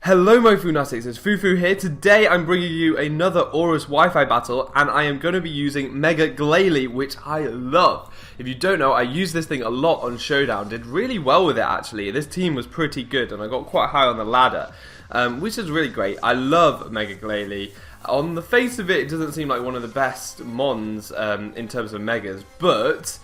Hello my Foonatics, it's Fufu here. Today I'm bringing you another ORAS Wi-Fi battle and I am going to be using Mega Glalie, which I love. If you don't know, I use this thing a lot on Showdown, did really well with it actually. This team was pretty good and I got quite high on the ladder, which is really great. I love Mega Glalie. On the face of it, it doesn't seem like one of the best mons in terms of megas, but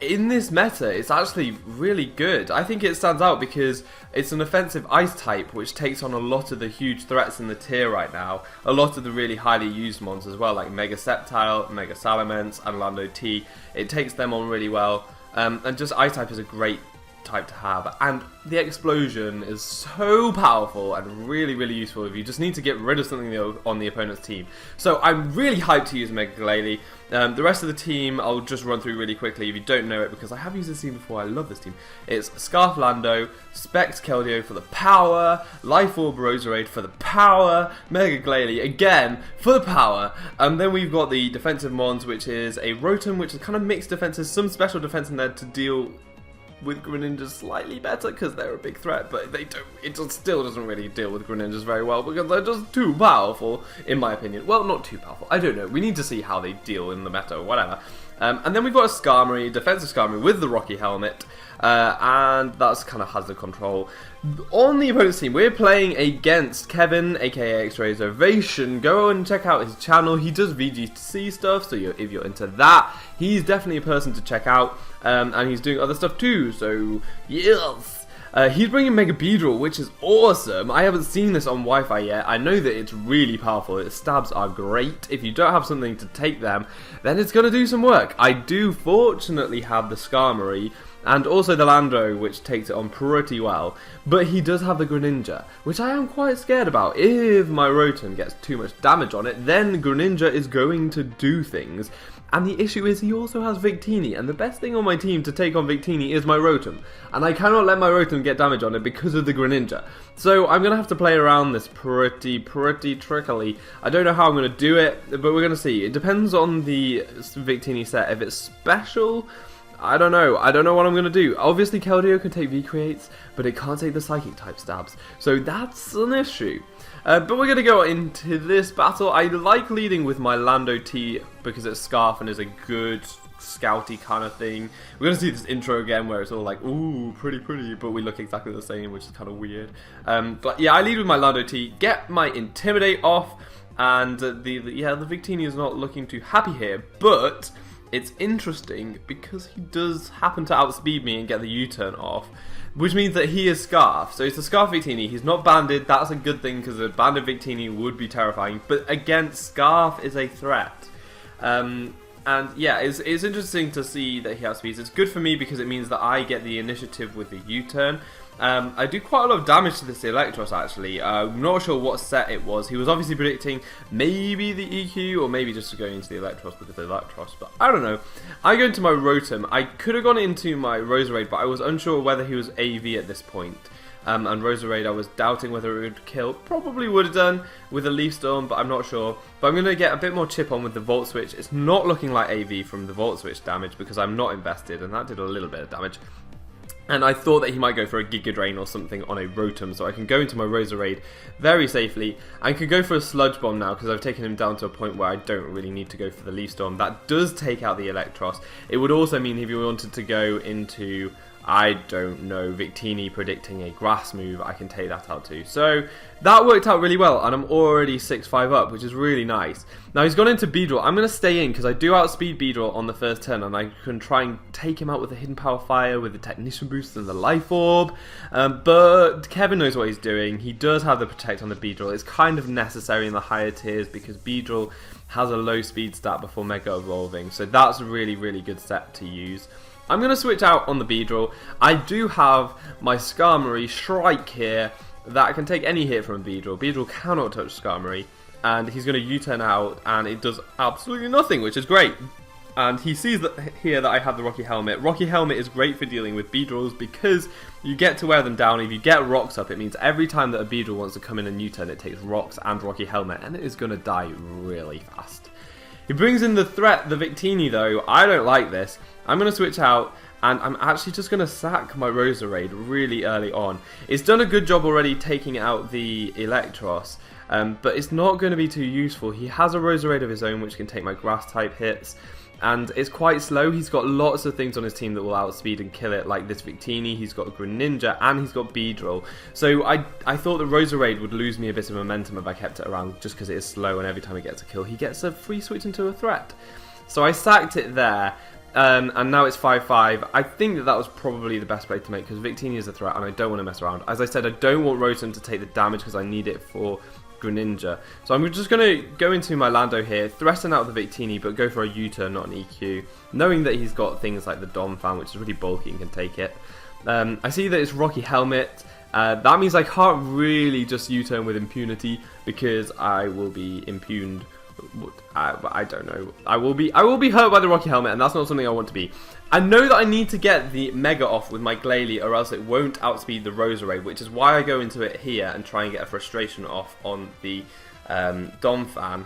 in this meta, it's actually really good. I think it stands out because it's an offensive ice type, which takes on a lot of the huge threats in the tier right now. A lot of the really highly used mons as well, like Mega Sceptile, Mega Salamence, and Lando T. It takes them on really well, and just ice type is a great type to have, and the explosion is so powerful and really useful if you just need to get rid of something on the opponent's team. So I'm really hyped to use Mega Glalie. The rest of the team I'll just run through really quickly if you don't know it, because I have used this team before. I love this team. It's Scarf Lando, Specs Keldeo for the power, Life Orb Roserade for the power, Mega Glalie again for the power, and then we've got the defensive mons, which is a Rotom, which is kind of mixed defenses, some special defense in there to deal with Greninjas slightly better because they're a big threat, but it still doesn't really deal with Greninjas very well because they're just too powerful, in my opinion. Well, not too powerful, I don't know, we need to see how they deal in the meta or whatever. And then we've got a Skarmory, defensive Skarmory with the Rocky Helmet, and that's kind of has the control. On the opponent's team, we're playing against Kevin, aka xrazeovation. Go and check out his channel. He does VGC stuff, so if you're into that, he's definitely a person to check out. And he's doing other stuff too, so yes! He's bringing Mega Beedrill, which is awesome. I haven't seen this on Wi-Fi yet. I know that it's really powerful. Its stabs are great. If you don't have something to take them, then it's going to do some work. I do fortunately have the Skarmory, and also the Lando, which takes it on pretty well. But he does have the Greninja, which I am quite scared about. If my Rotom gets too much damage on it, then Greninja is going to do things. And the issue is he also has Victini, and the best thing on my team to take on Victini is my Rotom. And I cannot let my Rotom get damage on it because of the Greninja. So I'm going to have to play around this pretty trickily. I don't know how I'm going to do it, but we're going to see. It depends on the Victini set. If it's special, I don't know what I'm going to do. Obviously Keldeo can take V-Creates, but it can't take the Psychic type stabs. So that's an issue. But we're going to go into this battle. I like leading with my Lando T because it's Scarf and is a good scouty kind of thing. We're going to see this intro again where it's all like, ooh, pretty, but we look exactly the same, which is kind of weird. But yeah, I lead with my Lando T, get my Intimidate off, and the Victini is not looking too happy here, but it's interesting because he does happen to outspeed me and get the U-turn off, which means that he is Scarf. So it's a Scarf Victini. He's not banded. That's a good thing because a banded Victini would be terrifying. But again, Scarf is a threat. And yeah, it's interesting to see that he outspeeds. It's good for me because it means that I get the initiative with the U-turn. I do quite a lot of damage to this Electros actually. I'm not sure what set it was. He was obviously predicting maybe the EQ or maybe just going into the Electros because of the Electros, but I don't know. I go into my Rotom. I could have gone into my Roserade, but I was unsure whether he was AV at this point. And Roserade, I was doubting whether it would kill. Probably would have done with a Leaf Storm, but I'm not sure. But I'm going to get a bit more chip on with the Volt Switch. It's not looking like AV from the Volt Switch damage because I'm not invested, and that did a little bit of damage. And I thought that he might go for a Giga Drain or something on a Rotom, so I can go into my Roserade very safely. I can go for a Sludge Bomb now because I've taken him down to a point where I don't really need to go for the Leaf Storm. That does take out the Electros. It would also mean if you wanted to go into, I don't know, Victini predicting a Grass move, I can take that out too. So that worked out really well, and I'm already 6-5 up, which is really nice. Now he's gone into Beedrill. I'm going to stay in because I do outspeed Beedrill on the first turn, and I can try and take him out with the Hidden Power Fire, with the Technician Boost and the Life Orb. But Kevin knows what he's doing. He does have the Protect on the Beedrill. It's kind of necessary in the higher tiers because Beedrill has a low speed stat before Mega Evolving. So that's a really good set to use. I'm going to switch out on the Beedrill. I do have my Skarmory Shrike here that can take any hit from a Beedrill. Beedrill cannot touch Skarmory, and he's going to U-turn out, and it does absolutely nothing, which is great. And he sees that here that I have the Rocky Helmet. Rocky Helmet is great for dealing with Beedrills because you get to wear them down. If you get rocks up, it means every time that a Beedrill wants to come in and U-turn, it takes rocks and Rocky Helmet, and it is going to die really fast. He brings in the threat, the Victini though. I don't like this. I'm going to switch out and I'm actually just going to sack my Roserade really early on. It's done a good job already taking out the Electros, but it's not going to be too useful. He has a Roserade of his own which can take my grass type hits, and it's quite slow. He's got lots of things on his team that will outspeed and kill it, like this Victini, he's got a Greninja, and he's got Beedrill. So I thought the Roserade would lose me a bit of momentum if I kept it around, just because it is slow and every time it gets a kill he gets a free switch into a threat. So I sacked it there. And now it's 5-5. I think that was probably the best play to make because Victini is a threat and I don't want to mess around. As I said, I don't want Rotom to take the damage because I need it for Greninja. So I'm just going to go into my Lando here, threaten out the Victini, but go for a U-turn, not an EQ, knowing that he's got things like the Dom Fan, which is really bulky and can take it. I see that it's Rocky Helmet. That means I can't really just U-turn with impunity because I will be impugned. I don't know. I will be hurt by the Rocky Helmet, and that's not something I want to be. I know that I need to get the Mega off with my Glalie, or else it won't outspeed the Roserade, which is why I go into it here and try and get a frustration off on the Dom Fan,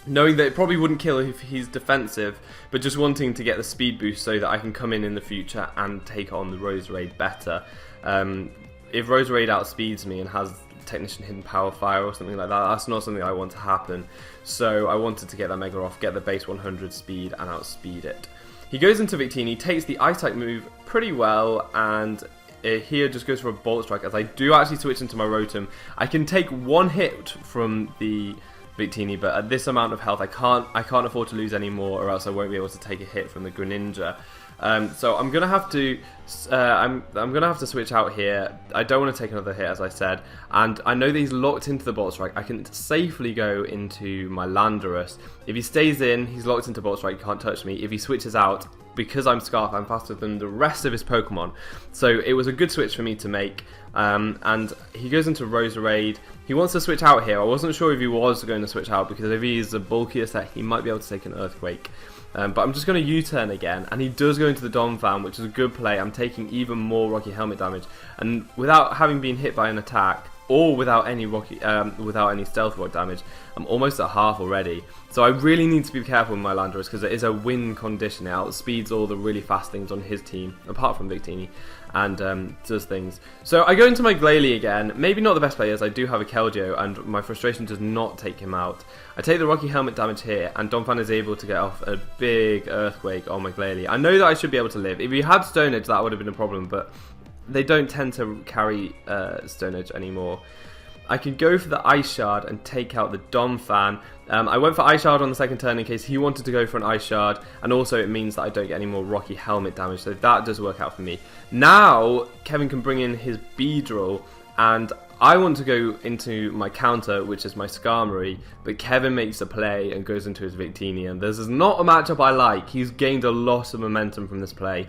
knowing that it probably wouldn't kill if he's defensive, but just wanting to get the speed boost so that I can come in the future and take on the Roserade better. If Roserade outspeeds me and has Technician Hidden Power Fire or something like that, that's not something I want to happen. So I wanted to get that Mega off, get the base 100 speed and outspeed it. He goes into Victini, takes the Ice-type move pretty well, and here just goes for a Bolt Strike. As I do actually switch into my Rotom, I can take one hit from the Victini, but at this amount of health I can't afford to lose any more, or else I won't be able to take a hit from the Greninja. So I'm gonna have to I'm gonna have to switch out here. I don't want to take another hit, as I said, and I know that he's locked into the Bolt Strike. I can safely go into my Landorus. If he stays in, he's locked into Bolt Strike, he can't touch me. If he switches out, because I'm Scarf, I'm faster than the rest of his Pokemon. So it was a good switch for me to make. And he goes into Roserade. He wants to switch out here. I wasn't sure if he was going to switch out, because if he's a bulkier set, he might be able to take an Earthquake. But I'm just going to U-turn again, and he does go into the Dom Fan, which is a good play. I'm taking even more Rocky Helmet damage, and without having been hit by an attack, or without any Stealth Rock damage, I'm almost at half already. So I really need to be careful with my Landorus, because it is a win condition. It outspeeds all the really fast things on his team, apart from Victini, and does things. So I go into my Glalie again. Maybe not the best play, as I do have a Keldeo, and my frustration does not take him out. I take the Rocky Helmet damage here, and Donphan is able to get off a big Earthquake on my Glalie. I know that I should be able to live. If he had Stone Edge, that would have been a problem, but they don't tend to carry Stone Edge anymore. I can go for the Ice Shard and take out the Dom Fan. I went for Ice Shard on the second turn in case he wanted to go for an Ice Shard, and also it means that I don't get any more Rocky Helmet damage, so that does work out for me. Now, Kevin can bring in his Beedrill, and I want to go into my counter, which is my Skarmory, but Kevin makes a play and goes into his Victini, and this is not a matchup I like. He's gained a lot of momentum from this play.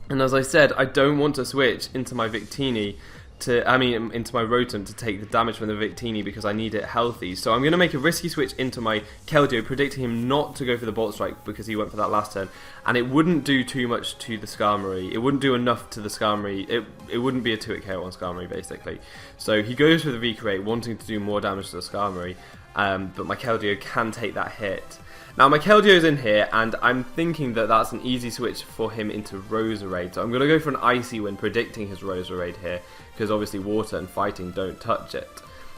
And as I said, I don't want to switch into my Victini into my Rotom to take the damage from the Victini because I need it healthy. So I'm going to make a risky switch into my Keldeo, predicting him not to go for the Bolt Strike because he went for that last turn. And it wouldn't do too much to the Skarmory. It wouldn't do enough to the Skarmory. It wouldn't be a 2-hit KO on Skarmory, basically. So he goes for the V-Create, wanting to do more damage to the Skarmory. But my Keldeo can take that hit. Now my Keldeo's in here, and I'm thinking that that's an easy switch for him into Roserade. So I'm going to go for an Icy Wind, predicting his Roserade here, because obviously water and fighting don't touch it.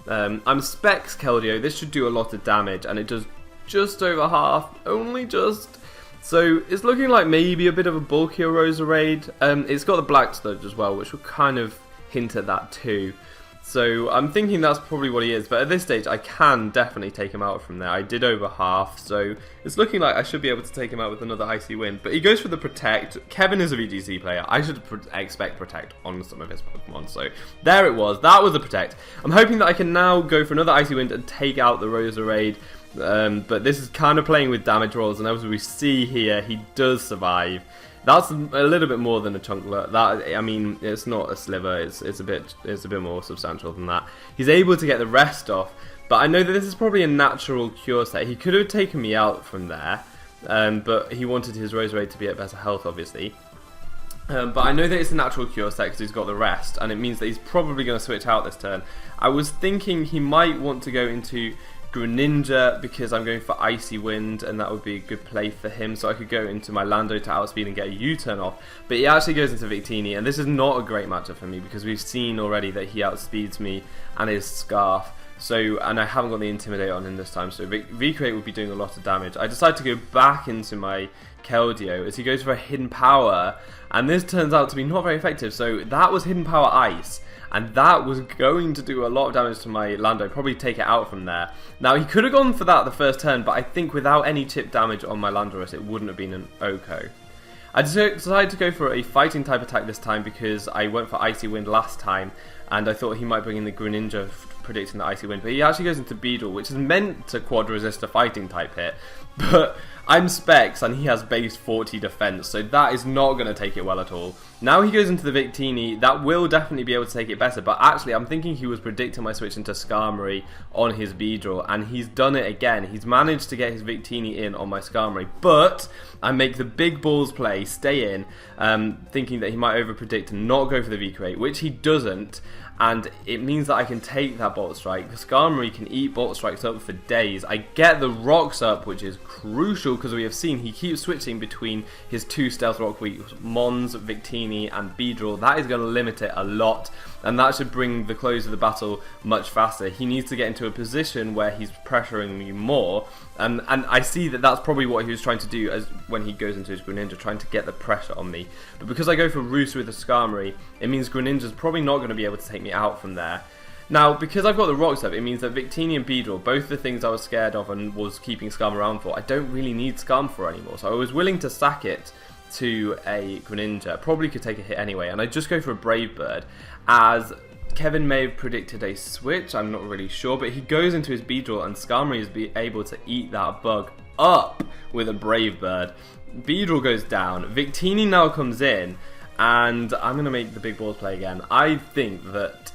I'm Specs Keldeo. This should do a lot of damage, and it does just over half, only just. So it's looking like maybe a bit of a bulkier Roserade. It's got the Black Sludge as well, which will kind of hint at that too. So I'm thinking that's probably what he is, but at this stage I can definitely take him out from there. I did over half, so it's looking like I should be able to take him out with another Icy Wind. But he goes for the Protect. Kevin is a VGC player. I should expect Protect on some of his Pokemon. So there it was. That was the Protect. I'm hoping that I can now go for another Icy Wind and take out the Roserade. But this is kind of playing with damage rolls, and as we see here, he does survive. That's a little bit more than a chunkler. That, I mean, it's not a sliver. It's a bit more substantial than that. He's able to get the rest off, but I know that this is probably a natural cure set. He could have taken me out from there, but he wanted his Roserade to be at better health, obviously. But I know that it's a natural cure set because he's got the rest, and it means that he's probably going to switch out this turn. I was thinking he might want to go into Greninja because I'm going for Icy Wind, and that would be a good play for him, so I could go into my Lando to outspeed and get a U-turn off. But he actually goes into Victini, and this is not a great matchup for me because we've seen already that he outspeeds me and his Scarf. So, and I haven't got the Intimidate on him this time, so V-Create would be doing a lot of damage. I decide to go back into my Keldeo as he goes for a Hidden Power, and this turns out to be not very effective. So that was Hidden Power Ice, and that was going to do a lot of damage to my Lando, probably take it out from there. Now, he could have gone for that the first turn, but I think without any chip damage on my Landorus, it wouldn't have been an Oko. I decided to go for a fighting type attack this time because I went for Icy Wind last time, and I thought he might bring in the Greninja predicting the Icy Wind, but he actually goes into Beedrill, which is meant to quad resist a fighting type hit, but I'm Specs and he has base 40 defense, so that is not going to take it well at all. Now he goes into the Victini, that will definitely be able to take it better, but actually I'm thinking he was predicting my switch into Skarmory on his Beedrill, and he's done it again. He's managed to get his Victini in on my Skarmory, but I make the big balls play, stay in, thinking that he might over predict and not go for the V-Create, which he doesn't. And it means that I can take that Bolt Strike. Skarmory can eat Bolt Strikes up for days. I get the Rocks up, which is crucial because we have seen he keeps switching between his two Stealth Rock weeks, Mons, Victini and Beedrill. That is going to limit it a lot, and that should bring the close of the battle much faster. He needs to get into a position where he's pressuring me more, and I see that that's probably what he was trying to do as when he goes into his Greninja, trying to get the pressure on me. But because I go for Roost with the Skarmory, it means Greninja's probably not going to be able to take me out from there. Now, because I've got the Rocks up, it means that Victini and Beedrill, both the things I was scared of and was keeping Skarm around for, I don't really need Skarm for anymore. So I was willing to sack it to a Greninja. Probably could take a hit anyway, and I just go for a Brave Bird, as Kevin may have predicted a switch, I'm not really sure, but he goes into his Beedrill and Skarmory is able to eat that bug up with a Brave Bird. Beedrill goes down, Victini now comes in, and I'm going to make the big balls play again. I think that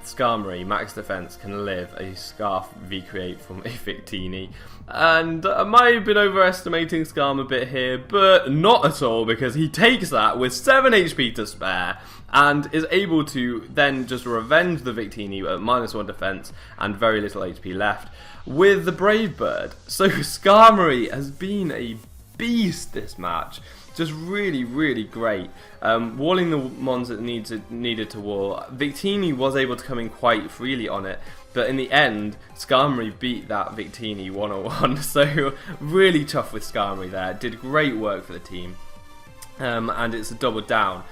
Skarmory, max defense, can live a Scarf V-Create from a Victini. And I might have been overestimating Skarm a bit here, but not at all, because he takes that with 7 HP to spare and is able to then just revenge the Victini at -1 defense and very little HP left with the Brave Bird. So Skarmory has been a beast this match. Just really, really great. Walling the Mons that needed to wall. Victini was able to come in quite freely on it, but in the end, Skarmory beat that Victini 101. So really tough with Skarmory there. Did great work for the team. And it's a double down.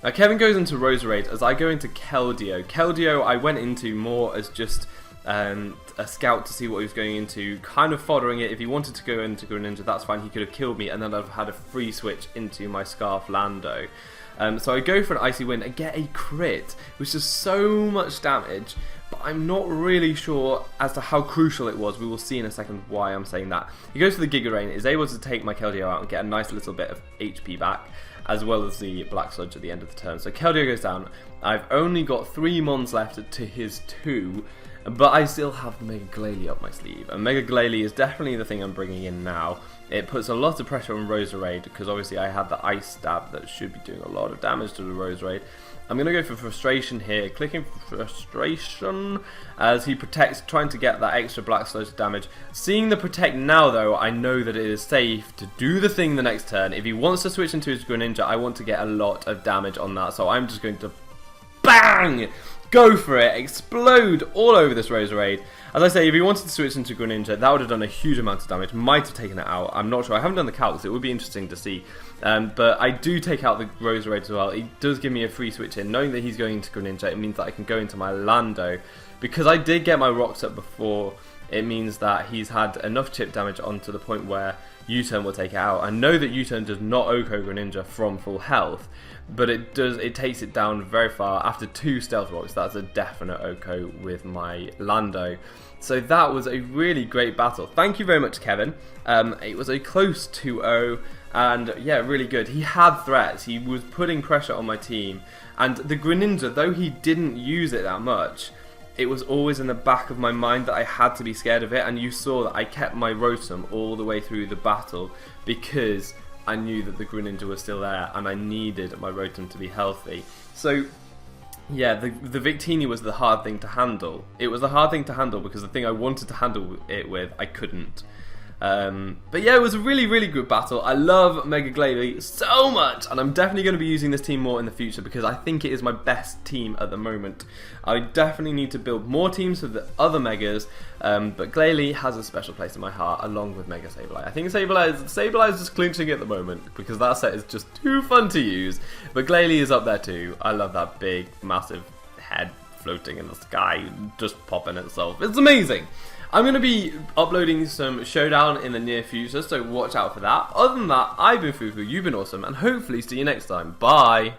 Now Kevin goes into Roserade as I go into Keldeo. Keldeo I went into more as just a scout to see what he was going into, kind of foddering it. If he wanted to go into Greninja, that's fine, he could have killed me and then I'd have had a free switch into my Scarf Lando. So I go for an Icy Wind and get a crit, which is so much damage, but I'm not really sure as to how crucial it was. We will see in a second why I'm saying that. He goes for the Giga Rain, is able to take my Keldeo out and get a nice little bit of HP back, as well as the Black Sludge at the end of the turn. So Keldeo goes down. I've only got 3 Mons left to his 2, but I still have the Mega Glalie up my sleeve, and Mega Glalie is definitely the thing I'm bringing in now. It puts a lot of pressure on Roserade, because obviously I had the Ice Stab that should be doing a lot of damage to the Roserade. I'm going to go for Frustration here, clicking for Frustration as he protects, trying to get that extra Black Sludge damage. Seeing the Protect now though, I know that it is safe to do the thing the next turn. If he wants to switch into his Greninja, I want to get a lot of damage on that, so I'm just going to BANG! Go for it, explode all over this Roserade. As I say, if he wanted to switch into Greninja, that would have done a huge amount of damage, might have taken it out, I'm not sure, I haven't done the calcs, it would be interesting to see. But I do take out the Roserade as well. It does give me a free switch in, knowing that he's going into Greninja, it means that I can go into my Lando. Because I did get my Rocks up before, it means that he's had enough chip damage on to the point where U-turn will take it out. I know that U-turn does not Oko Greninja from full health, but it takes it down very far. After 2 Stealth Rocks, that's a definite Oko with my Lando. So that was a really great battle. Thank you very much, Kevin. It was a close 2-0, and yeah, really good. He had threats, he was putting pressure on my team, and the Greninja, though he didn't use it that much, it was always in the back of my mind that I had to be scared of it, and you saw that I kept my Rotom all the way through the battle because I knew that the Greninja was still there and I needed my Rotom to be healthy. So Yeah, the Victini was the hard thing to handle. It was the hard thing to handle because the thing I wanted to handle it with, I couldn't. But yeah, it was a really, really good battle. I love Mega Glalie so much, and I'm definitely going to be using this team more in the future because I think it is my best team at the moment. I definitely need to build more teams for the other Megas, but Glalie has a special place in my heart along with Mega Sableye. I think Sableye is just clinching at the moment because that set is just too fun to use, but Glalie is up there too. I love that big, massive head floating in the sky, just popping itself. It's amazing. I'm going to be uploading some Showdown in the near future, so watch out for that. Other than that, I've been Fufu, you've been awesome, and hopefully see you next time. Bye!